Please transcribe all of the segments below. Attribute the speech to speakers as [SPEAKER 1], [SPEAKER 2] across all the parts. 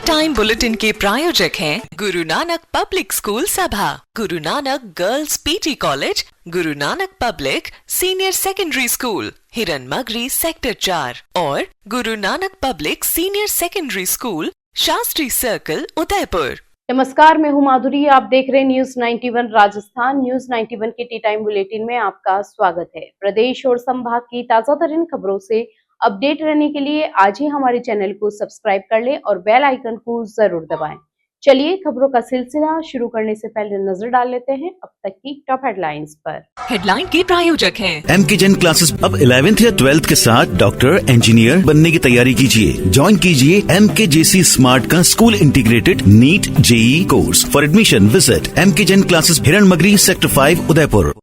[SPEAKER 1] Time bulletin के प्रायोजक हैं गुरु नानक पब्लिक स्कूल सभा, Guru Nanak girls PG college, Guru Nanak public senior secondary school, हिरन मगरी सेक्टर 4 और Guru Nanak public senior secondary school, Shastri circle, Udaipur.
[SPEAKER 2] नमस्कार, मैं हूं माधुरी। आप देख रहे हैं न्यूज 91 राजस्थान। न्यूज 91 के टी टाइम बुलेटिन में आपका स्वागत है। प्रदेश और संभाग की ताजा तरीन खबरों से अपडेट रहने के लिए आज ही हमारे चैनल को सब्सक्राइब कर लें और बेल आइकन को जरूर दबाएं। चलिए खबरों का सिलसिला शुरू करने से पहले नजर डाल लेते हैं अब तक की टॉप हेडलाइंस पर।
[SPEAKER 1] हेडलाइन के प्रायोजक हैं
[SPEAKER 3] MK जैन क्लासेस। अब 11th या 12th के साथ डॉक्टर, इंजीनियर बनने की तैयारी कीजिए। ज्वाइन कीजिए MKJC स्मार्ट का school integrated NEET JEE course. For admission visit MK Jain classes, Hiran Magri sector 5, Udaipur.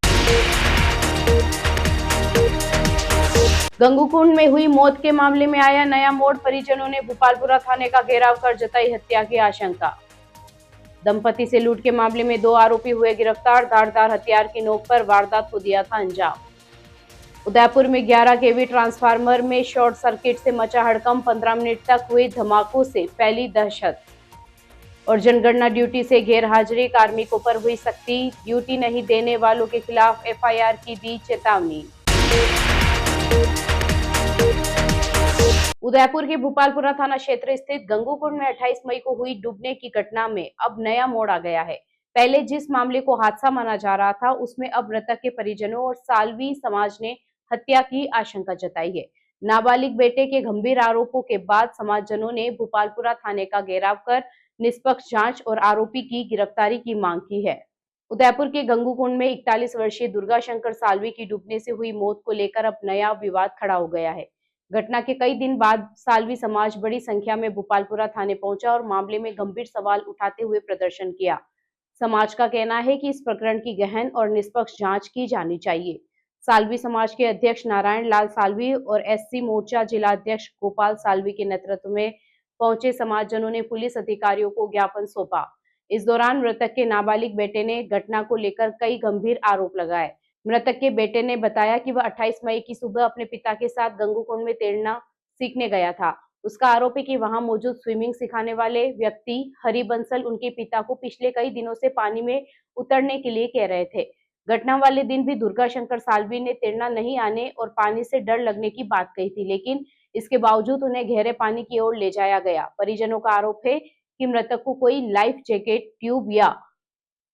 [SPEAKER 2] Gangukund में हुई मौत के मामले में आया नया मोड़। परिजनों ने भोपालपुरा थाने का घेराव कर जताई हत्या की आशंका। दंपति से लूट के मामले में 2 आरोपी हुए गिरफ्तार। धारदार हथियार की नोक पर वारदात को दिया था अंजाम। उदयपुर में 11 kV ट्रांसफार्मर में शॉर्ट सर्किट से मचा हड़कंप। 15 मिनट तक हुए धमाकों से फैली दहशत। और जनगणना ड्यूटी से गैर हाजिरी, कार्मिकों पर हुई सख्ती। ड्यूटी नहीं देने वालों के खिलाफ FIR की दी चेतावनी। उदयपुर के भोपालपुरा थाना क्षेत्र स्थित गंगूकुंड में 28 मई को हुई डूबने की घटना में अब नया मोड़ आ गया है। पहले जिस मामले को हादसा माना जा रहा था, उसमें अब मृतक के परिजनों और साल्वी समाज ने हत्या की आशंका जताई है। नाबालिग बेटे के गंभीर आरोपों के बाद समाजजनों ने भोपालपुरा थाने का घेराव कर निष्पक्ष जांच और आरोपी की गिरफ्तारी की मांग की है। उदयपुर के गंगूकुंड में 41 वर्षीय दुर्गा शंकर साल्वी की डूबने से हुई मौत को लेकर अब नया विवाद खड़ा हो गया है। घटना के कई दिन बाद साल्वी समाज बड़ी संख्या में भोपालपुरा थाने पहुंचा और मामले में गंभीर सवाल उठाते हुए प्रदर्शन किया। समाज का कहना है कि इस प्रकरण की गहन और निष्पक्ष जांच की जानी चाहिए। साल्वी समाज के अध्यक्ष नारायण लाल साल्वी और SC मोर्चा जिला अध्यक्ष गोपाल साल्वी के नेतृत्व में पहुंचे समाजजनों ने पुलिस अधिकारियों को ज्ञापन सौंपा। इस दौरान मृतक के नाबालिग बेटे ने घटना को लेकर कई गंभीर आरोप लगाए। मृतक के बेटे ने बताया कि वह 28 मई की सुबह अपने पिता के साथ गंगूकुंड में तैरना सीखने गया था। उसका आरोप है कि वहां मौजूद स्विमिंग सिखाने वाले व्यक्ति हरि बंसल उनके पिता को पिछले कई दिनों से पानी में उतरने के लिए कह रहे थे। घटना वाले दिन भी दुर्गा शंकर साल्वी ने तैरना नहीं आने और पानी से डर लगने की बात कही थी, लेकिन इसके बावजूद उन्हें गहरे पानी की ओर ले जाया गया। परिजनों का आरोप है कि मृतक को कोई लाइफ जैकेट, ट्यूब या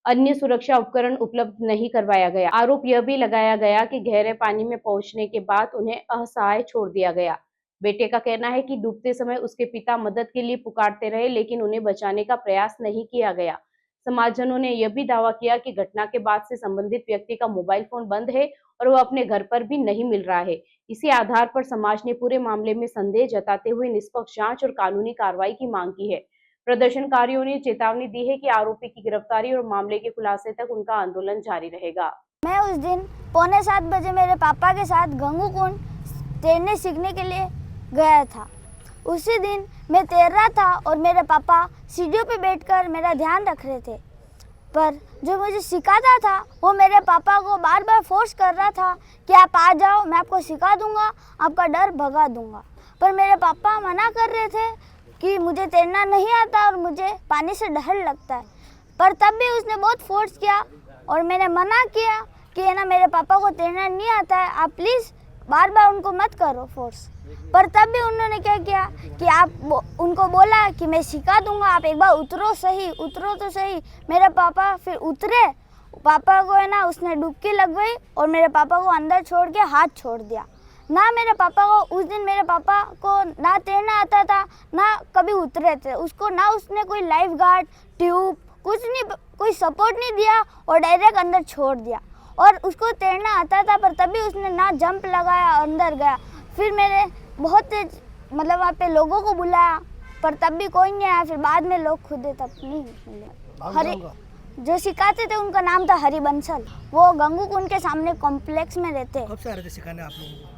[SPEAKER 2] अन्य सुरक्षा उपकरण उपलब्ध नहीं करवाया गया। आरोप यह भी लगाया गया कि गहरे पानी में पहुंचने के बाद उन्हें असहाय छोड़ दिया गया। बेटे का कहना है कि डूबते समय उसके पिता मदद के लिए पुकारते रहे, लेकिन उन्हें बचाने का प्रयास नहीं किया गया। समाजजनों ने यह भी दावा किया कि घटना के बाद से संबंधित व्यक्ति का मोबाइल फोन बंद है और वह अपने घर पर भी नहीं मिल रहा है। इसी आधार पर समाज ने पूरे मामले में संदेह जताते हुए निष्पक्ष जांच और कानूनी कार्रवाई की मांग की है। प्रदर्शनकारियों ने चेतावनी दी है कि आरोपी की गिरफ्तारी और मामले के खुलासे तक उनका आंदोलन जारी रहेगा।
[SPEAKER 4] मैं उस दिन 6:45 बजे मेरे पापा के साथ गंगूकुंड तैरने सीखने के लिए गया था। उसी दिन मैं तैर रहा था और मेरे पापा सीढ़ियों पे बैठकर मेरा ध्यान रख रहे थे, पर जो मुझे सिखाता था वो मेरे पापा को बार बार फोर्स कर रहा था कि आप आ जाओ, मैं आपको सिखा दूंगा, आपका डर भगा दूंगा। पर मेरे पापा मना कर रहे थे कि मुझे तैरना नहीं आता और मुझे पानी से डर लगता है। पर तब भी उसने बहुत फोर्स किया और मैंने मना किया कि है ना, मेरे पापा को तैरना नहीं आता है, आप प्लीज़ बार बार उनको मत करो फोर्स। पर तब भी उन्होंने क्या किया कि आप उनको बोला कि मैं सिखा दूंगा, आप एक बार उतरो तो सही। मेरे पापा फिर उतरे। पापा को है ना, उसने डुबकी लग गई और मेरे पापा को अंदर छोड़ के हाथ छोड़ दिया। ना मेरे पापा को उस दिन मेरे पापा को ना तैरना आता था, ना कभी उतरे थे उसको, ना उसने कोई लाइफ गार्ड, ट्यूब कुछ नहीं, कोई सपोर्ट नहीं दिया और डायरेक्ट अंदर छोड़ दिया। और उसको तैरना आता था पर तभी उसने ना जंप लगाया, अंदर गया। फिर मैंने बहुत मतलब वहाँ पे लोगों को बुलाया पर तब भी कोई नहीं आया। फिर बाद में लोग खुद तब नहीं मिले। हरि जो सिखाते थे उनका नाम था हरि बंसल। वो गंगूकुंड के सामने कॉम्प्लेक्स में रहते।
[SPEAKER 5] कब से आ रहे थे सिखाने आप लोगों को?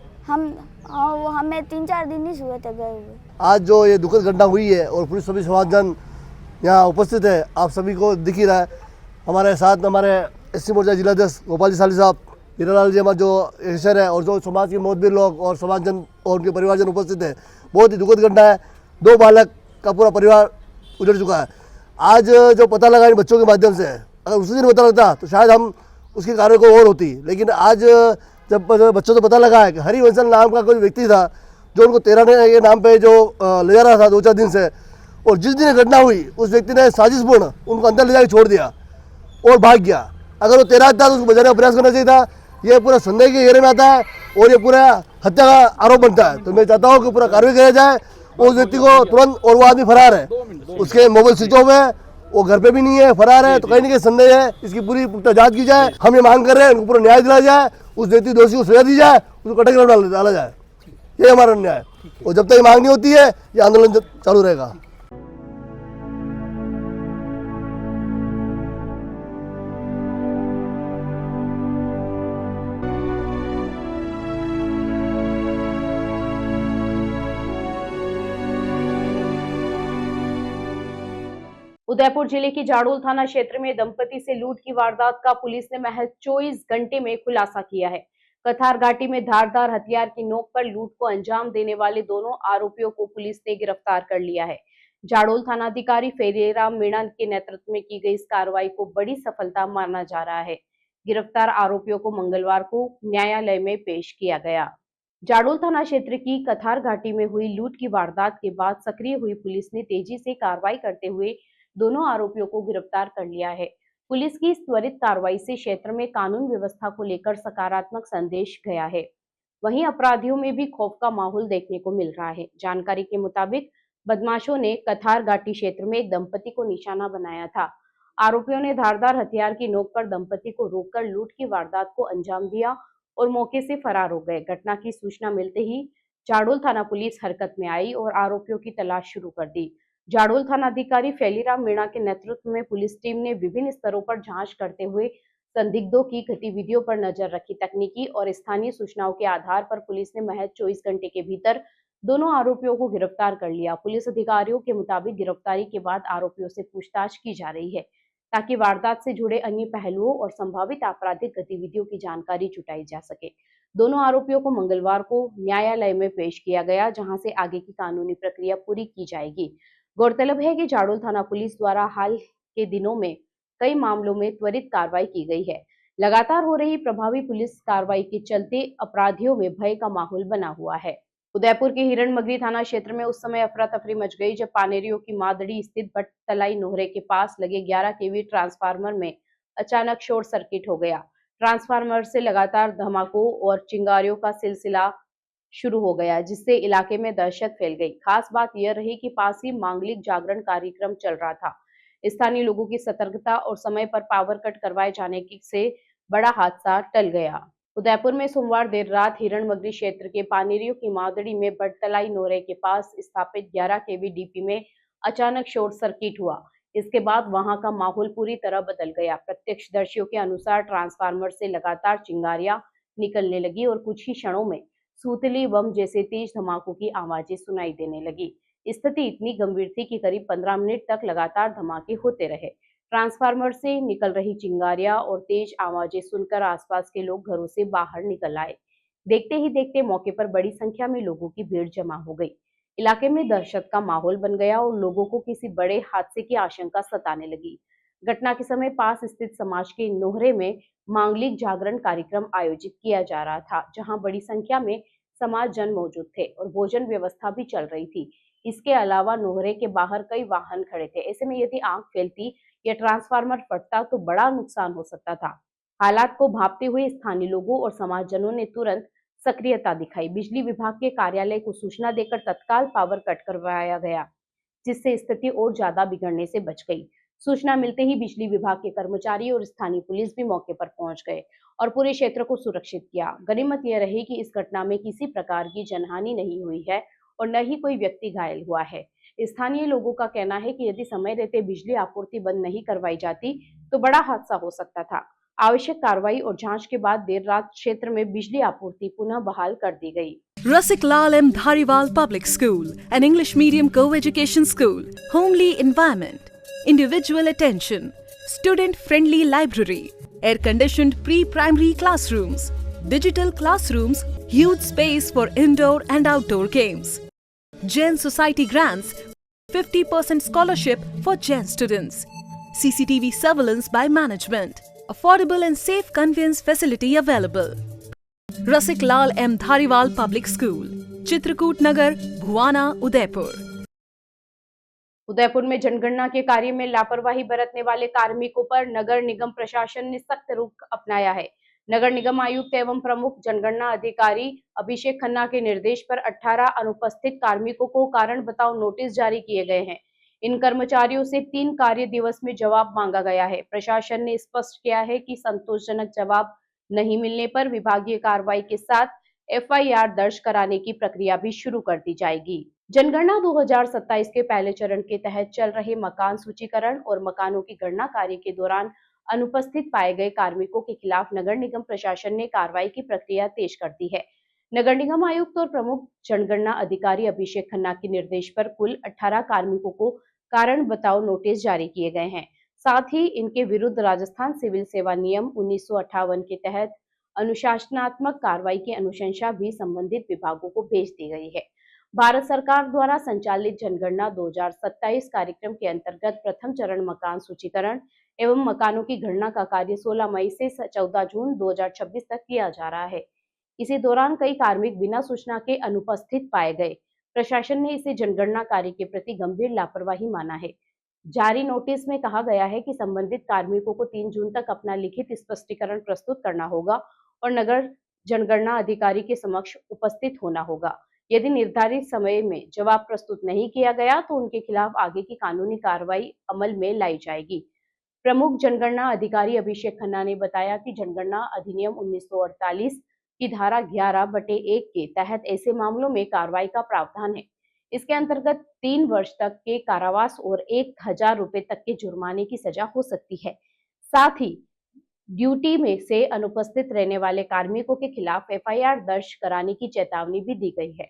[SPEAKER 4] हमें 3-4 दिन ही हुए थे गए हुए।
[SPEAKER 5] आज जो ये दुखद घटना हुई है और पुलिस सभी समाजजन यहाँ उपस्थित है, आप सभी को दिख ही रहा है। हमारे साथ हमारे SC मोर्चा जिलाध्यक्ष गोपाल जी साली साहब, हीरालाल जी हमारे जो एशर है और जो समाज के मोहब्बीर लोग और समाजजन और उनके परिवारजन उपस्थित है। बहुत ही दुखद घटना है। 2 बालक का पूरा परिवार उजड़ चुका है। आज जो पता लगा इन बच्चों के माध्यम से, अगर उसी दिन पता लगता तो शायद हम उसकी कार्य को और होती, लेकिन आज जब बच्चों को पता लगा है कि हरिवंशन नाम का कोई व्यक्ति था जो उनको 13 के नाम पे जो ले जा रहा था 2-4 दिन से, और जिस दिन घटना हुई उस व्यक्ति ने साजिशपूर्ण उनको अंदर ले जाकर छोड़ दिया और भाग गया। अगर वो 13 था तो उसको बचाने का प्रयास करना चाहिए था। ये पूरा संदेह के घेरे में आता है और ये पूरा हत्या का आरोप बनता है। तो मैं चाहता हूँ कि पूरा कार्रवाई किया जाए उस व्यक्ति को तुरंत, और वो आदमी फरार है, उसके मोबाइल स्विच ऑफ है, वो घर पे भी नहीं है, फरार है, तो कहीं ना कहीं संदेह है। इसकी पूरी पुख्ता जांच की जाए। हम ये मांग कर रहे हैं उनको पूरा न्याय दिलाया जाए, उस व्यक्ति दोषी को सजा दी जाए, उसको कटघरे में डाला जाए। ये हमारा न्याय है, और जब तक ये मांग नहीं होती है ये आंदोलन चालू रहेगा।
[SPEAKER 2] उदयपुर जिले के जाडोल थाना क्षेत्र में दंपति से लूट की वारदात का पुलिस ने महज 24 घंटे में खुलासा किया है। कथार घाटी में धारदार हथियार की नोक पर लूट को अंजाम देने वाले दोनों आरोपियों को पुलिस ने गिरफ्तार कर लिया है। जाडोल थानाधिकारी फेरेराम मीणा के नेतृत्व में की गई इस कार्रवाई को बड़ी सफलता माना जा रहा है। गिरफ्तार आरोपियों को मंगलवार को न्यायालय में पेश किया गया। जाडोल थाना क्षेत्र की कथार घाटी में हुई लूट की वारदात के बाद सक्रिय हुई पुलिस ने तेजी से कार्रवाई करते हुए दोनों आरोपियों को गिरफ्तार कर लिया है। पुलिस की इस त्वरित कार्रवाई से क्षेत्र में कानून व्यवस्था को लेकर सकारात्मक संदेश गया है। वहीं अपराधियों में भी खौफ का माहौल देखने को मिल रहा है। जानकारी के मुताबिक बदमाशों ने कथार घाटी क्षेत्र में एक दंपति को निशाना बनाया था। आरोपियों ने धारदार हथियार की नोक पर दंपति को रोककर लूट की वारदात को अंजाम दिया और मौके से फरार हो गए। घटना की सूचना मिलते ही जाडोल थाना पुलिस हरकत में आई और आरोपियों की तलाश शुरू कर दी। जाडोल थानाधिकारी फेलीराम मीणा के नेतृत्व में पुलिस टीम ने विभिन्न स्तरों पर जांच करते हुए संदिग्धों की गतिविधियों पर नजर रखी। तकनीकी और स्थानीय सूचनाओं के आधार पर पुलिस ने महज 24 घंटे के भीतर दोनों आरोपियों को गिरफ्तार कर लिया। पुलिस अधिकारियों के मुताबिक गिरफ्तारी के बाद आरोपियों से पूछताछ की जा रही है ताकि वारदात से जुड़े अन्य पहलुओं और संभावित आपराधिक गतिविधियों की जानकारी जुटाई जा सके। दोनों आरोपियों को मंगलवार को न्यायालय में पेश किया गया, जहां से आगे की कानूनी प्रक्रिया पूरी की जाएगी। गौरतलब है कि जाडोल थाना पुलिस द्वारा हाल के दिनों में कई मामलों में त्वरित कार्रवाई की गई है। लगातार हो रही प्रभावी पुलिस कार्रवाई के चलते अपराधियों में भय का माहौल बना हुआ है। उदयपुर के हिरणमगरी थाना क्षेत्र में उस समय अफरा तफरी मच गई जब पानेरियों की मादड़ी स्थित भट्टतलाई नोहरे के पास लगे 11 केवी ट्रांसफार्मर में अचानक शॉर्ट सर्किट हो गया। ट्रांसफार्मर से लगातार धमाकों और चिंगारियों का सिलसिला शुरू हो गया, जिससे इलाके में दहशत फैल गई। खास बात यह रही कि पास ही मांगलिक जागरण कार्यक्रम चल रहा था। स्थानीय लोगों की सतर्कता और समय पर पावर कट करवाए जाने से बड़ा हादसा टल गया। उदयपुर में सोमवार देर रात हिरणमगरी क्षेत्र के पानेरियों की मादड़ी में भट्टतलाई नोहरे के पास स्थापित 11 केवी डीपी में अचानक शॉर्ट सर्किट हुआ। इसके बाद वहां का माहौल पूरी तरह बदल गया। प्रत्यक्षदर्शियों के अनुसार ट्रांसफार्मर से लगातार चिंगारियां निकलने लगी और कुछ ही क्षणों में सूतली बम जैसे तेज धमाकों की आवाजें सुनाई देने लगी। स्थिति इतनी गंभीर थी कि करीब 15 मिनट तक लगातार धमाके होते रहे। ट्रांसफार्मर से निकल रही चिंगारियां और तेज आवाजें सुनकर आसपास के लोग घरों से बाहर निकल आए। देखते ही देखते मौके पर बड़ी संख्या में लोगों की भीड़ जमा हो गई। इलाके में दहशत का माहौल बन गया और लोगों को किसी बड़े हादसे की आशंका सताने लगी। घटना के समय पास स्थित समाज के नोहरे में मांगलिक जागरण कार्यक्रम आयोजित किया जा रहा था, जहां बड़ी संख्या में समाज जन मौजूद थे और भोजन व्यवस्था भी चल रही थी। इसके अलावा नोहरे के बाहर कई वाहन खड़े थे। ऐसे में यदि आग फैलती या ट्रांसफार्मर फटता तो बड़ा नुकसान हो सकता था। हालात को भांपते हुए स्थानीय लोगों और समाजजनों ने तुरंत सक्रियता दिखाई। बिजली विभाग के कार्यालय को सूचना देकर तत्काल पावर कट करवाया गया, जिससे स्थिति और ज्यादा बिगड़ने से बच गई। सूचना मिलते ही बिजली विभाग के कर्मचारी और स्थानीय पुलिस भी मौके पर पहुंच गए और पूरे क्षेत्र को सुरक्षित किया। गनीमत यह रही कि इस घटना में किसी प्रकार की जनहानि नहीं हुई है और न ही कोई व्यक्ति घायल हुआ है। स्थानीय लोगों का कहना है कि यदि समय रहते बिजली आपूर्ति बंद नहीं करवाई जाती तो बड़ा हादसा हो सकता था। आवश्यक कार्रवाई और जांच के बाद देर रात क्षेत्र में बिजली आपूर्ति पुनः बहाल कर दी गई।
[SPEAKER 6] Rasik Lal M. Dhariwal Public School, an English medium co-education school, homely environment, individual attention, student-friendly library, air-conditioned pre-primary classrooms, digital classrooms, huge space for indoor and outdoor games. Jain Society grants 50% scholarship for Jain students. CCTV surveillance by management. Affordable and safe conveyance facility available. Rasik Lal M. Dhariwal Public School, Chitrakoot Nagar, Bhuwana, Udaipur.
[SPEAKER 2] Udaipur में जनगणना के कार्य में लापरवाही बरतने वाले कार्मिकों पर नगर निगम प्रशासन ने सख्त रुख अपनाया है। नगर निगम आयुक्त एवं प्रमुख जनगणना अधिकारी अभिषेक खन्ना के निर्देश पर 18 अनुपस्थित कार्मिकों को कारण बताओ नोटिस जारी किए गए हैं। इन कर्मचारियों से 3 कार्य दिवस में जवाब मांगा गया है। प्रशासन ने स्पष्ट किया है कि संतोषजनक जवाब नहीं मिलने पर विभागीय कार्रवाई के साथ FIR दर्ज कराने की प्रक्रिया भी शुरू कर दी जाएगी। जनगणना 2027 के पहले चरण के तहत चल रहे मकान सूचीकरण और मकानों की गणना कार्य के दौरान अनुपस्थित पाए गए कार्मिकों के खिलाफ नगर निगम प्रशासन ने कार्रवाई की प्रक्रिया तेज कर दी है। नगर निगम आयुक्त और प्रमुख जनगणना अधिकारी अभिषेक खन्ना के निर्देश पर कुल 18 कार्मिकों को कारण बताओ नोटिस जारी किए गए हैं। साथ ही इनके विरुद्ध राजस्थान सिविल सेवा नियम 1958 के तहत अनुशासनात्मक कार्रवाई की अनुशंसा भी संबंधित विभागों को भेज दी गई है। भारत सरकार द्वारा संचालित जनगणना 2027 कार्यक्रम के अंतर्गत प्रथम चरण मकान सूचीकरण एवं मकानों की गणना का कार्य 16 मई से 14 जून 2026 तक किया जा रहा है। इसी दौरान कई कार्मिक बिना सूचना के अनुपस्थित पाए गए। प्रशासन ने इसे जनगणना कार्य के प्रति गंभीर लापरवाही माना है। जारी नोटिस में कहा गया है कि संबंधित कार्मिकों को 3 जून तक अपना लिखित स्पष्टीकरण प्रस्तुत करना होगा और नगर जनगणना अधिकारी के समक्ष उपस्थित होना होगा। यदि निर्धारित समय में जवाब प्रस्तुत नहीं किया गया तो उनके खिलाफ आगे की कानूनी कार्रवाई अमल में लाई जाएगी। प्रमुख जनगणना अधिकारी अभिषेक खन्ना ने बताया कि जनगणना अधिनियम 1948 की धारा 11/1 के तहत ऐसे मामलों में कार्रवाई का प्रावधान है। इसके अंतर्गत 3 वर्ष तक के कारावास और 1000 रुपए तक के जुर्माने की सजा हो सकती है। साथ ही ड्यूटी में से अनुपस्थित रहने वाले कार्मिकों के खिलाफ FIR दर्ज कराने की चेतावनी भी दी गई है।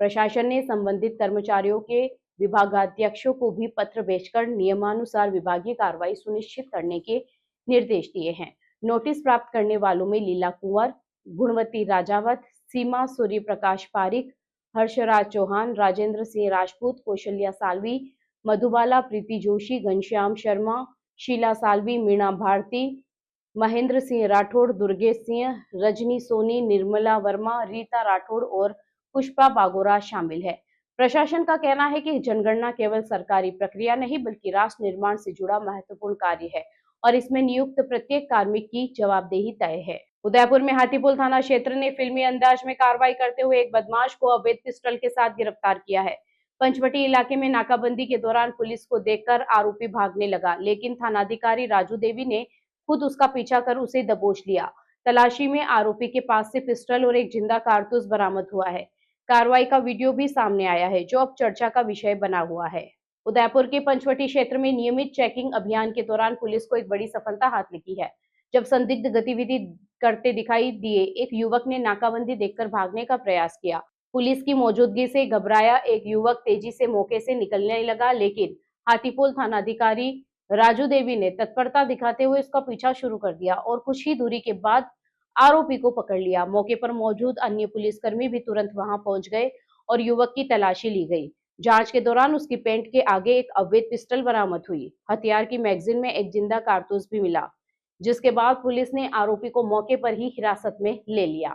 [SPEAKER 2] प्रशासन ने संबंधित कर्मचारियों के विभागाध्यक्षों को भी पत्र भेजकर नियमानुसार विभागीय कार्रवाई सुनिश्चित करने के निर्देश दिए हैं। नोटिस प्राप्त करने वालों में लीला कुंवर, गुणवती राजावत, सीमा सूर्य प्रकाश पारिक, हर्षराज चौहान, राजेंद्र सिंह राजपूत, कौशल्या सालवी, मधुबाला प्रीति जोशी, घनश्याम शर्मा, शीला सालवी, मीणा भारती, महेंद्र सिंह राठौड़, दुर्गेश सिंह, रजनी सोनी, निर्मला वर्मा, रीता राठौड़ और पुष्पा बागोरा शामिल है। प्रशासन का कहना है कि जनगणना केवल सरकारी प्रक्रिया नहीं बल्कि राष्ट्र निर्माण से जुड़ा महत्वपूर्ण कार्य है और इसमें नियुक्त प्रत्येक कार्मिक की जवाबदेही तय है। उदयपुर में हाथीपुल थाना क्षेत्र ने फिल्मी अंदाज में कार्रवाई करते हुए एक बदमाश को अवैध पिस्टल के साथ गिरफ्तार किया है। पंचवटी इलाके में नाकाबंदी के दौरान पुलिस को देखकर आरोपी भागने लगा, लेकिन थानाधिकारी राजू देवी ने खुद उसका पीछा कर उसे दबोच लिया। तलाशी में आरोपी के पास से पिस्टल और एक जिंदा कारतूस बरामद हुआ है। कार्रवाई का वीडियो भी सामने आया है जो अब चर्चा का विषय बना हुआ है। उदयपुर के पंचवटी क्षेत्र में नियमित चेकिंग अभियान के दौरान पुलिस को एक बड़ी सफलता हाथ लगी है, जब संदिग्ध गतिविधि करते दिखाई दिए एक युवक ने नाकाबंदी देखकर भागने का प्रयास किया। पुलिस की मौजूदगी से घबराया एक युवक तेजी से मौके से निकलने लगा, लेकिन हाथीपुल थानाधिकारी राजू देवी ने तत्परता दिखाते हुए उसका पीछा शुरू कर दिया और कुछ ही दूरी के बाद आरोपी को पकड़ लिया। मौके पर मौजूद अन्य पुलिसकर्मी भी तुरंत वहां पहुंच गए और युवक की तलाशी ली गई। जांच के दौरान उसकी पैंट के आगे एक अवैध पिस्टल बरामद हुई। हथियार की मैगजीन में एक जिंदा कारतूस भी मिला, जिसके बाद पुलिस ने आरोपी को मौके पर ही हिरासत में ले लिया।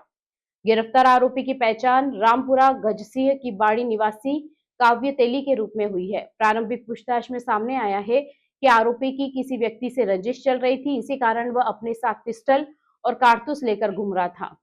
[SPEAKER 2] गिरफ्तार आरोपी की पहचान रामपुरा गजसिंह की बाड़ी निवासी काव्य तेली के रूप में हुई है। प्रारंभिक पूछताछ में सामने आया है कि आरोपी की किसी व्यक्ति से रंजिश चल रही थी, इसी कारण वह अपने साथ पिस्टल और कारतूस लेकर घूम रहा था।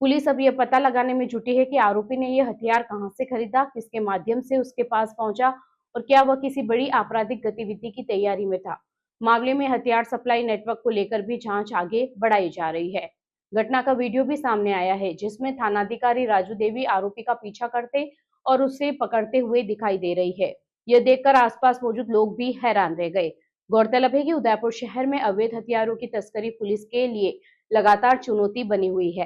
[SPEAKER 2] पुलिस अब यह पता लगाने में जुटी है कि आरोपी ने यह हथियार कहां से खरीदा, किसके माध्यम से उसके पास पहुंचा और क्या वह किसी बड़ी आपराधिक गतिविधि की तैयारी में था। मामले में हथियार सप्लाई नेटवर्क को लेकर भी जांच आगे बढ़ाई जा रही है। घटना का वीडियो भी सामने आया है, जिसमें थानाधिकारी राजू देवी आरोपी का पीछा करते और उसे पकड़ते हुए दिखाई दे रही है। यह देखकर आसपास मौजूद लोग भी हैरान रह गए। गौरतलब है कि उदयपुर शहर में अवैध हथियारों की तस्करी पुलिस के लिए लगातार चुनौती बनी हुई है।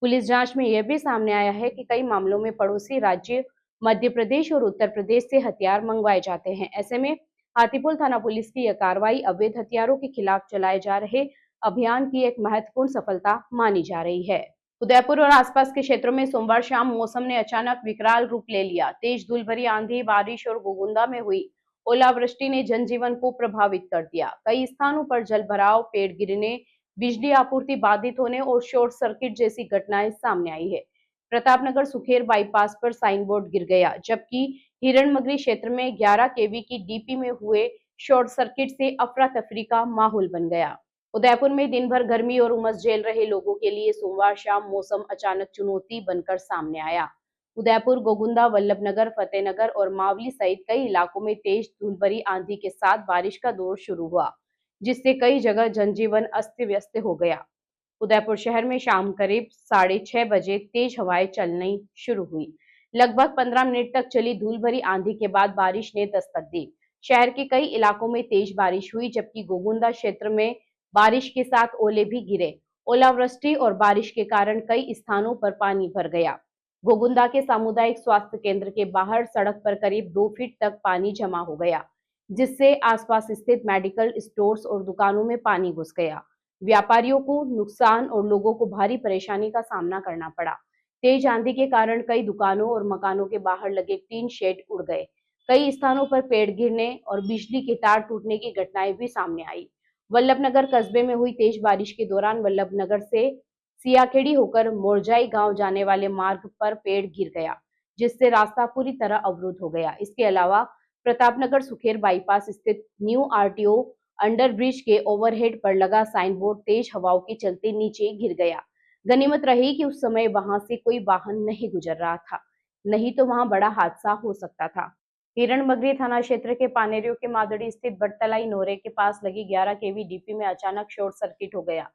[SPEAKER 2] पुलिस जांच में यह भी सामने आया है कि कई मामलों में पड़ोसी राज्य मध्य प्रदेश और उत्तर प्रदेश से हथियार मंगवाए जाते हैं। ऐसे में हाथीपुल थाना पुलिस की यह कार्रवाई अवैध हथियारों के खिलाफ चलाए जा रहे अभियान की एक महत्वपूर्ण सफलता मानी जा रही है। उदयपुर और आसपास के क्षेत्रों में सोमवार शाम मौसम ने अचानक विकराल रूप ले लिया। तेज धूल भरी आंधी, बारिश और गोगुंदा में हुई ओलावृष्टि ने जनजीवन को प्रभावित कर दिया। कई स्थानों पर जलभराव, पेड़ गिरने, बिजली आपूर्ति बाधित होने और शॉर्ट सर्किट जैसी घटनाएं सामने आई है। प्रतापनगर सुखेर बाईपास पर साइन बोर्ड गिर गया, जबकि हिरणमगरी क्षेत्र में 11 केवी की डीपी में हुए शॉर्ट सर्किट से अफरा तफरी का माहौल बन गया। उदयपुर में दिन भर गर्मी और उमस झेल रहे लोगों के लिए सोमवार शाम मौसम अचानक चुनौती बनकर सामने आया। उदयपुर, गोगुंदा, वल्लभनगर, फतेहनगर और मावली सहित कई इलाकों में तेज धूलभरी आंधी के साथ बारिश का दौर शुरू हुआ, जिससे कई जगह जनजीवन अस्त व्यस्त हो गया। उदयपुर शहर में शाम करीब 6:30 बजे तेज हवाएं चलनी शुरू हुई। लगभग 15 मिनट तक चली धूलभरी आंधी के बाद बारिश ने दस्तक दी। शहर के कई इलाकों में तेज बारिश हुई, जबकि गोगुंदा क्षेत्र में बारिश के साथ ओले भी गिरे। ओलावृष्टि और बारिश के कारण कई स्थानों पर पानी भर गया। गोगुंदा के सामुदायिक स्वास्थ्य केंद्र के बाहर सड़क पर करीब 2 फीट तक पानी जमा हो गया, जिससे आसपास स्थित मेडिकल स्टोर्स और दुकानों में पानी घुस गया। व्यापारियों को नुकसान और लोगों को भारी परेशानी का सामना करना पड़ा। तेज आंधी के कारण कई दुकानों और मकानों के बाहर लगे टीन शेड उड़ गए। कई स्थानों पर पेड़ गिरने और बिजली के तार टूटने की घटनाएं भी सामने आई। वल्लभनगर कस्बे में हुई तेज बारिश के दौरान वल्लभनगर से सियाखेड़ी होकर मोरजाई गांव जाने वाले मार्ग पर पेड़ गिर गया, जिससे रास्ता पूरी तरह अवरुद्ध हो गया। इसके अलावा प्रतापनगर सुखेर बाईपास स्थित न्यू आरटीओ अंडरब्रिज के ओवरहेड पर लगा साइन बोर्ड तेज हवाओं के चलते नीचे गिर गया। गनीमत रही कि उस समय वहां से कोई वाहन नहीं गुजर रहा था, नहीं तो वहां बड़ा हादसा हो सकता था। हिरणमगरी थाना क्षेत्र के पानेरियो के मादड़ी स्थित बटतलाई नोरे के पास लगी 11 केवी डीपी में अचानक शॉर्ट सर्किट हो गया।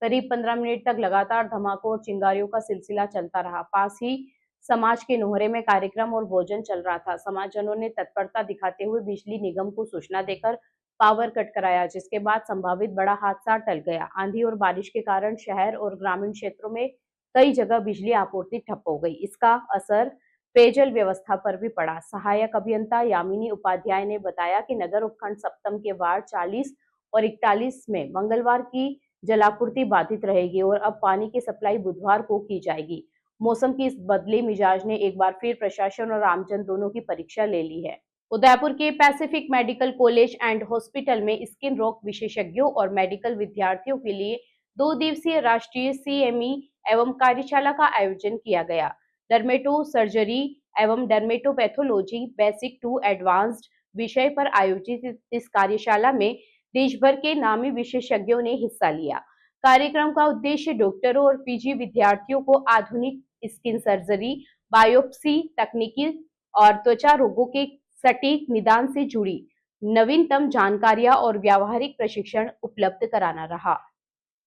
[SPEAKER 2] करीब 15 मिनट तक लगातार धमाकों और चिंगारियों का सिलसिला चलता रहा। पास ही समाज के नोहरे में कार्यक्रम और भोजन चल रहा था। समाजजनों ने तत्परता दिखाते हुए बिजली निगम को सूचना देकर पावर कट कराया, जिसके बाद संभावित बड़ा हादसा टल गया। आंधी और बारिश के कारण शहर और ग्रामीण क्षेत्रों में कई जगह बिजली आपूर्ति ठप हो गई। इसका असर पेयजल व्यवस्था पर भी पड़ा। सहायक अभियंता यामिनी उपाध्याय ने बताया कि नगर उपखंड सप्तम के वार्ड 40 और 41 में मंगलवार की जलापूर्ति बाधित रहेगी और अब पानी की सप्लाई बुधवार को की जाएगी। मौसम की इस बदले मिजाज ने एक बार फिर प्रशासन और आमजन दोनों की परीक्षा ले ली है। उदयपुर के Pacific medical college and hospital में स्किन रोग विशेषज्ञों और मेडिकल विद्यार्थियों के लिए 2 दिवसीय राष्ट्रीय CME एवं कार्यशाला का आयोजन किया गया। डर्मेटो सर्जरी एवं डर्मेटोपैथोलॉजी बेसिक टू एडवांस्ड विषय पर आयोजित इस कार्यशाला में देश भर के नामी विशेषज्ञों ने हिस्सा लिया। कार्यक्रम का उद्देश्य डॉक्टरों और PG विद्यार्थियों को आधुनिक स्किन सर्जरी, बायोप्सी तकनीकी और त्वचा रोगों के सटीक निदान से जुड़ी नवीनतम जानकारियां और व्यावहारिक प्रशिक्षण उपलब्ध कराना रहा।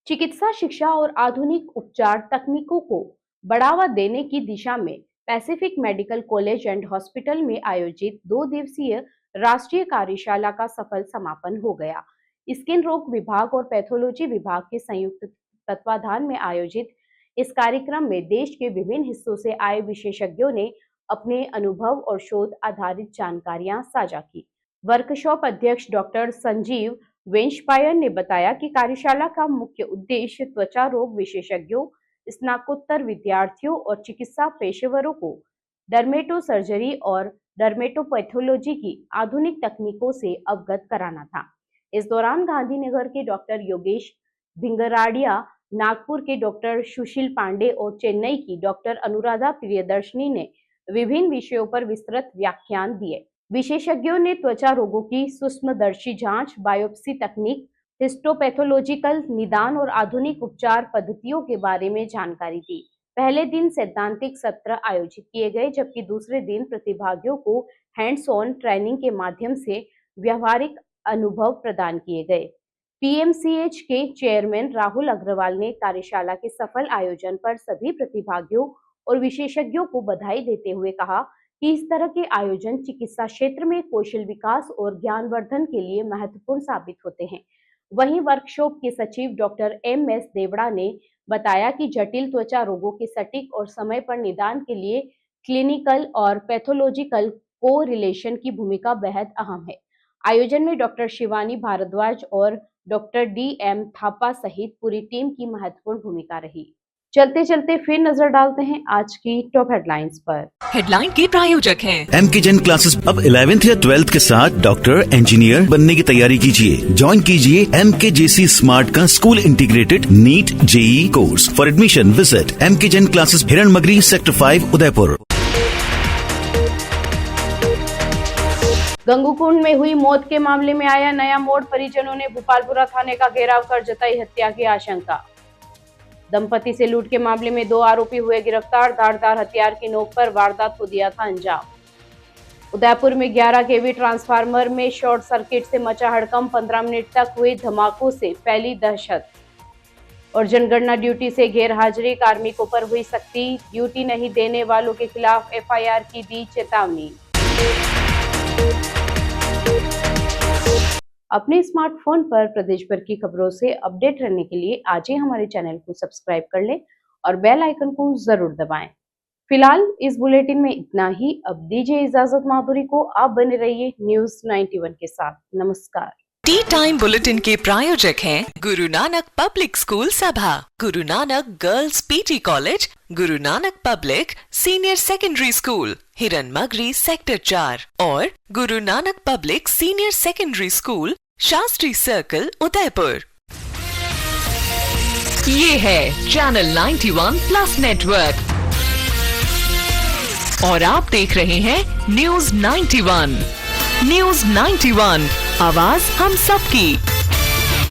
[SPEAKER 2] चिकित्सा शिक्षा और आधुनिक उपचार तकनीकों को बढ़ावा देने की दिशा में Pacific medical college and hospital में आयोजित 2 दिवसीय राष्ट्रीय कार्यशाला का सफल समापन हो गया। स्किन रोग विभाग और पैथोलॉजी विभाग के संयुक्त तत्वाधान में आयोजित इस कार्यक्रम में देश के विभिन्न हिस्सों से आए विशेषज्ञों ने अपने अनुभव और शोध आधारित जानकारियां साझा की। वर्कशॉप अध्यक्ष डॉक्टर संजीव वेंशपायर ने बताया कि कार्यशाला का मुख्य उद्देश्य त्वचा रोग विशेषज्ञों, स्नातकोत्तर विद्यार्थियों और चिकित्सा पेशेवरों को डर्मेटो सर्जरी और डर्मेटोपैथोलॉजी की आधुनिक तकनीकों से अवगत कराना था। इस दौरान गांधीनगर के डॉक्टर योगेश भिंगराडिया, नागपुर के डॉक्टर सुशील पांडे और चेन्नई की डॉक्टर अनुराधा प्रियदर्शनी ने विभिन्न विषयों पर विस्तृत व्याख्यान दिए। विशेषज्ञों ने त्वचा रोगों की सूक्ष्मदर्शी जांच, बायोप्सी तकनीक, हिस्टोपैथोलॉजिकल निदान और आधुनिक उपचार पद्धतियों के बारे में जानकारी दी। पहले दिन सैद्धांतिक सत्र आयोजित किए गए, जबकि दूसरे दिन प्रतिभागियों को हैंड्स ऑन ट्रेनिंग के माध्यम से व्यवहारिक अनुभव प्रदान किए गए। PMCH के चेयरमैन राहुल अग्रवाल ने कार्यशाला के सफल आयोजन पर सभी प्रतिभागियों और विशेषज्ञों को बधाई देते हुए कहा कि इस तरह के आयोजन चिकित्सा क्षेत्र में कौशल विकास और ज्ञानवर्धन के लिए महत्वपूर्ण साबित होते हैं। वहीं वर्कशॉप के सचिव डॉक्टर MS देवड़ा ने बताया कि जटिल त्वचा रोगों के सटीक और समय पर निदान के लिए क्लिनिकल और पैथोलॉजिकल कोरिलेशन की भूमिका बेहद अहम है। आयोजन में डॉक्टर शिवानी भारद्वाज और डॉक्टर DM थापा सहित पूरी टीम की महत्वपूर्ण भूमिका रही। चलते चलते फिर नजर डालते हैं आज की टॉप हेडलाइंस पर।
[SPEAKER 1] हेडलाइन के प्रायोजक हैं
[SPEAKER 3] MKGen क्लासेस अब 11th या 12th के साथ डॉक्टर इंजीनियर बनने की तैयारी कीजिए। ज्वाइन कीजिए MKJC स्मार्ट का school integrated NEET JEE course. For admission visit MKGen classes Hiranmagri sector 5 Udaipur.
[SPEAKER 2] Gangukund में हुई मौत के मामले में आया नया मोड़, परिजनों ने भोपालपुरा थाने का घेराव कर जताई हत्या की आशंका। दंपति से लूट के मामले में 2 आरोपी हुए गिरफ्तार, धारदार हथियार की नोक पर वारदात को दिया था अंजाम। उदयपुर में 11 kV ट्रांसफार्मर में शॉर्ट सर्किट से मचा हड़कंप, 15 मिनट तक हुए धमाकों से फैली दहशत। और जनगणना ड्यूटी से गैर हाजिरी, कार्मिकों पर हुई सख्ती, ड्यूटी नहीं देने वालों के खिलाफ FIR की दी चेतावनी। अपने स्मार्टफोन पर प्रदेश भर की खबरों से अपडेट रहने के लिए आज ही हमारे चैनल को सब्सक्राइब कर लें और बेल आइकन को जरूर दबाएं। फिलहाल इस बुलेटिन में इतना ही। अब दीजिए इजाजत माधुरी को, आप बने रहिए न्यूज 91 के साथ। नमस्कार।
[SPEAKER 1] टी टाइम बुलेटिन के प्रायोजक हैं गुरु नानक पब्लिक स्कूल सभा, Guru Nanak girls PG college, Guru Nanak public senior secondary school Hiranmagri sector 4 और Guru Nanak public senior secondary school Shastri circle Udaipur. ये है चैनल 91 प्लस नेटवर्क और आप देख रहे हैं न्यूज 91। न्यूज 91, आवाज हम सबकी।